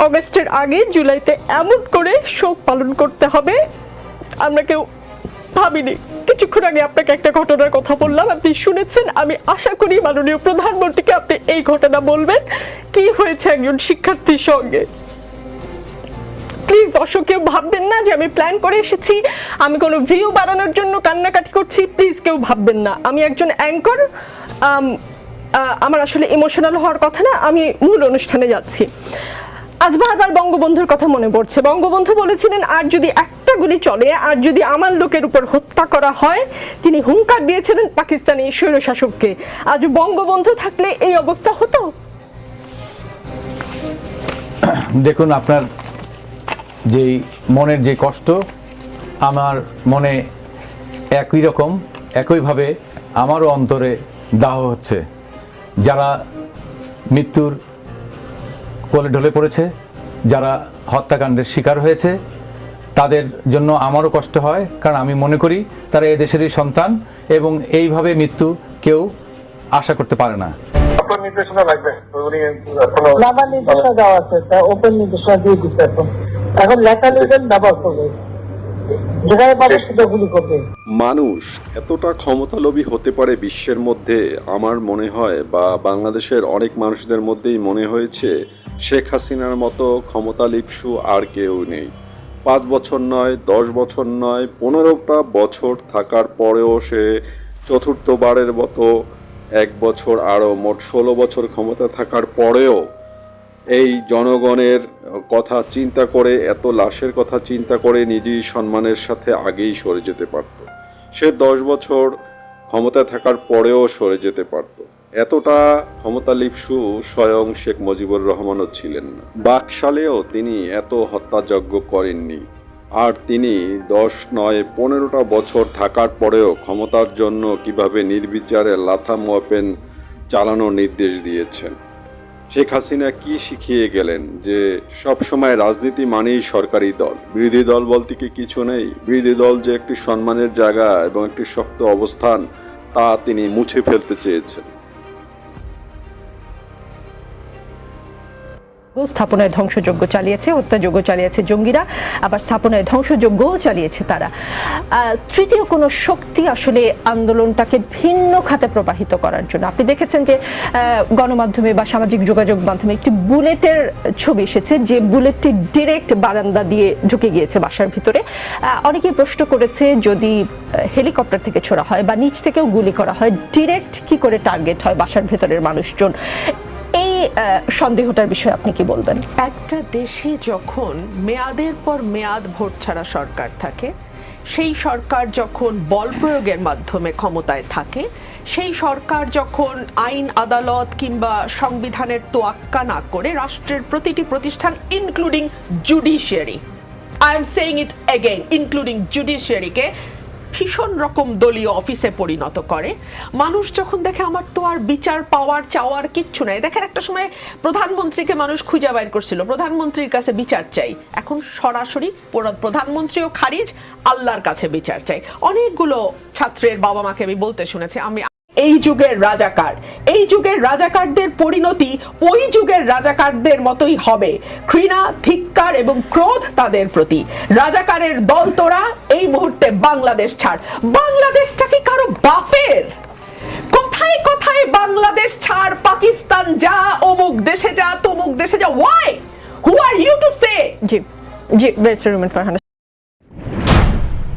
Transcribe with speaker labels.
Speaker 1: অগস্টের আগে জুলাইতে এমন করে শোক পালন করতে হবে আমরা কেউ ভাবিনি। কিছুক্ষণ আগে আপনাকে একটা ঘটনার কথা বললাম, আপনি শুনেছেন। আমি আশা করি মাননীয় প্রধানমন্ত্রীকে আপনি এই ঘটনা বলবেন, কি হয়েছে একজন শিক্ষার্থীর সঙ্গে। প্লিজ দর্শক কেউ ভাববেন না যে আমি প্ল্যান করে এসেছি, আমি কোনো ভিউ বাড়ানোর জন্য কান্নাকাটি করছি। প্লিজ কেউ ভাববেন না, আমি একজন অ্যাঙ্কর, আমার আসলে ইমোশনাল হওয়ার কথা না। আমি মূল অনুষ্ঠানে যাচ্ছি। আজ বারবার বঙ্গবন্ধুর কথা মনে পড়ছে। বঙ্গবন্ধু বলেছিলেন, আর যদি একটা গুলি চলে, আর যদি আমার লোকের উপর হত্যা করা হয়, তিনি হুঙ্কার দিয়েছিলেন পাকিস্তানি স্বৈরশাসককে। আজ বঙ্গবন্ধু থাকলে এই অবস্থা হতো?
Speaker 2: দেখুন, আপনার যেই মনের যে কষ্ট, আমার মনে একই রকম, একইভাবে আমারও অন্তরে দাহ হচ্ছে। যারা মৃত্যুর কোলে ঢলে পড়েছে, যারা হত্যাকাণ্ডের শিকার হয়েছে, তাদের জন্য আমারও কষ্ট হয়, কারণ আমি মনে করি তারা এই দেশেরই সন্তান এবং এইভাবে মৃত্যু কেউ আশা করতে পারে না।
Speaker 3: নির্দেশনা লাগবে,
Speaker 4: নির্দেশনা দেওয়া আছে, ওপেন নির্দেশনা দিয়ে দিচ্ছে। এখন লেখা লিখবেন, ব্যবহার করবে, যেখানে পাবে সেটা গুলি করবে।
Speaker 5: মানুষ এতটা ক্ষমতালোভী হতে পারে বিশ্বের মধ্যে, আমার মনে হয় বা বাংলাদেশের অনেক মানুষদের মধ্যেই মনে হয়েছে শেখ হাসিনার মতো ক্ষমতালিপ্সু আর কেউ নেই। 5 বছর নয়, 10 বছর নয়, 15টা বছর থাকার পরেও সে চতুর্থবারের মতো 1 বছর আরও মোট 16 বছর ক্ষমতা থাকার পরেও এই জনগণের কথা চিন্তা করে, এত লাশের কথা চিন্তা করে নিজেই সম্মানের সাথে আগেই সরে যেতে পারত। সে 10 বছর ক্ষমতা থাকার পরেও সরে যেতে পারত। এতটা ক্ষমতালিপ্সু স্বয়ং শেখ মুজিবুর রহমানও ছিলেন না। বাকশালেও তিনি এত হত্যাযজ্ঞ করেননি। আর তিনি 10 নয় 15টা বছর থাকার পরেও ক্ষমতার জন্য কিভাবে নির্বিচারে লাথাম ওপেন চালানোর নির্দেশ দিয়েছেন। শেখ হাসিনা কি শিখিয়ে গেলেন যে সব সময় রাজনীতি মানেই সরকারি দল, বিরোধী দল বলতে কি কিছু নেই। বিরোধী দল যে একটি সম্মানের জায়গা এবং একটি শক্ত অবস্থান, তা তিনি মুছে ফেলতে চেয়েছেন।
Speaker 1: স্থাপনায় ধ্বংসযজ্ঞ চালিয়েছে, হত্যাযজ্ঞ চালিয়েছে জঙ্গিরা, আবার স্থাপনায় ধ্বংসযজ্ঞও চালিয়েছে তারা। তৃতীয় কোনো শক্তি আসলে আন্দোলনটাকে ভিন্ন খাতে প্রবাহিত করার জন্য, আপনি দেখেছেন যে গণমাধ্যমে বা সামাজিক যোগাযোগ মাধ্যমে একটি বুলেটের ছবি এসেছে, যে বুলেটটি ডিরেক্ট বারান্দা দিয়ে ঢুকে গিয়েছে বাসার ভিতরে। অনেকেই প্রশ্ন করেছে, যদি হেলিকপ্টার থেকে ছোড়া হয় বা নিচ থেকেও গুলি করা হয়, ডিরেক্ট কি করে টার্গেট হয় বাসার ভেতরের মানুষজন? এই সন্দেহটার বিষয়ে আপনি কি বলবেন?
Speaker 6: একটা দেশে যখন মেয়াদের পর মেয়াদ ভোট ছাড়া সরকার থাকে, সেই সরকার যখন বল প্রয়োগের মাধ্যমে ক্ষমতায় থাকে, সেই সরকার যখন আইন আদালত কিংবা সংবিধানের তোয়াক্কা না করে রাষ্ট্রের প্রতিটি প্রতিষ্ঠান including judiciary, I am saying it again, including জুডিশিয়ারিকে ভীষণ রকম দলীয় অফিসে পরিণত করে, মানুষ যখন দেখে আমার তো আর বিচার পাওয়ার চাওয়ার কিচ্ছু নাই। দেখেন, একটা সময় প্রধানমন্ত্রীকে মানুষ খুঁজে বাইর করছিল, প্রধানমন্ত্রীর কাছে বিচার চাই। এখন সরাসরি প্রধানমন্ত্রীও খারিজ, আল্লাহর কাছে বিচার চাই। অনেকগুলো ছাত্রের বাবা মাকে আমি বলতে শুনেছি, আমি এই যুগের রাজাকার, এই যুগের রাজাকারদের পরিণতি ওই যুগের রাজাকারদের মতোই হবে। ঘৃণা, ধিক্কার এবং ক্রোধ তাদের প্রতি। রাজাকারের দল তোরা, এই মুহূর্তে বাংলাদেশ ছাড়। বাংলাদেশটা কি কারো বাপের? কোথায় কোথায় বাংলাদেশ ছাড়, পাকিস্তান যা, অমুক দেশে যা, তমুক দেশে যা। Why? Who are you to say?
Speaker 1: জি জি, ব্যারিস্টার রুমিন ফারহানা।